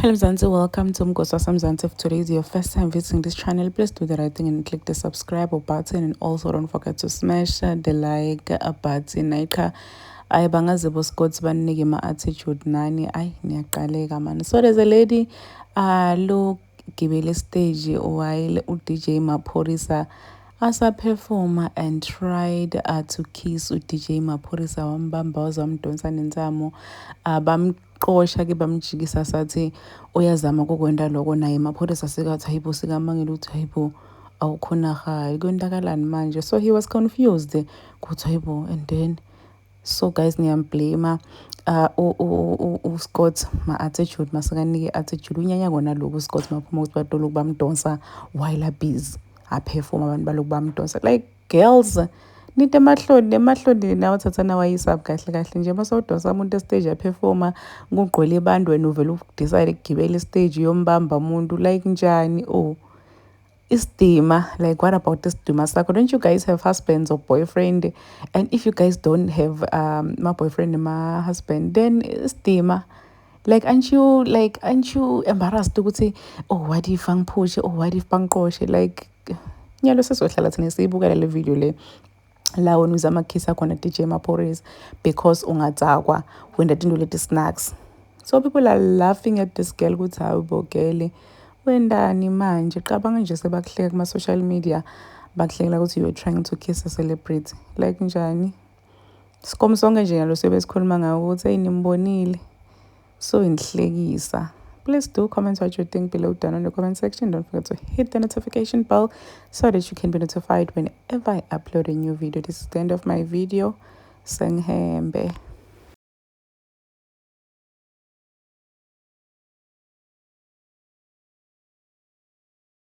Hello Mzansi, welcome to Mgosa Mzansi. If today is your first time visiting this channel, please do the right thing and click the subscribe button, and also don't forget to smash the like button. Naika ay bangazibo Scots banike ma attitude nani ay niyaqaleka man. So there's a lady lo gibele stage while DJ Maphorisa performer and tried to kiss DJ Maphorisa wambamba wazamdonsa nensamo bamqosha ke bamjikisa sathi uyazama ukwenza lokho naye Maphorisa sekathi hayibo sikamangela uthi hayibo awukhona hayi kwenzakalani manje. So he was confused ukuthi hayibo, and then so guys ngiyamblame Scott ma-attitude masekanike attitude unyanya kona lokhu Scott maphuma ukuthi batolo bamdonsa while busy aperform abantu baloku bamdonsa like girls nite emahloni nawe thathana wayisa kahle kahle nje masawudonsa umuntu estage aperforma kugqwele abantu wena uvela udecide ukugibela istage yombamba umuntu like njani. Istima, like what about this Duma Sako? Don't you guys have husbands or boyfriend? And if you guys don't have my boyfriend and my husband, then Istima. Like aren't you embarrassed to say, oh what if I'm push, oh what if I'm kosh, like nyalo sesohlala thina siyibuka le video le la wona uzama kissa khona DJ Maphorisa because ungatsakwa when that into leti snacks. So people are laughing at this girl ukuthi hawu girl wendani manje qabanga nje sebakuhleka kuma social media bakuhlekela ukuthi you were trying to kiss a celebrity like njani. Sikomsonke nje ngalo sebesikhuluma ngawo ukuthi ayinimbonile so inhlekisa. Please do comment what you think below down in the comment section. Don't forget to hit the notification bell so that you can be notified whenever I upload a new video. This is the end of my video. Sanghembe.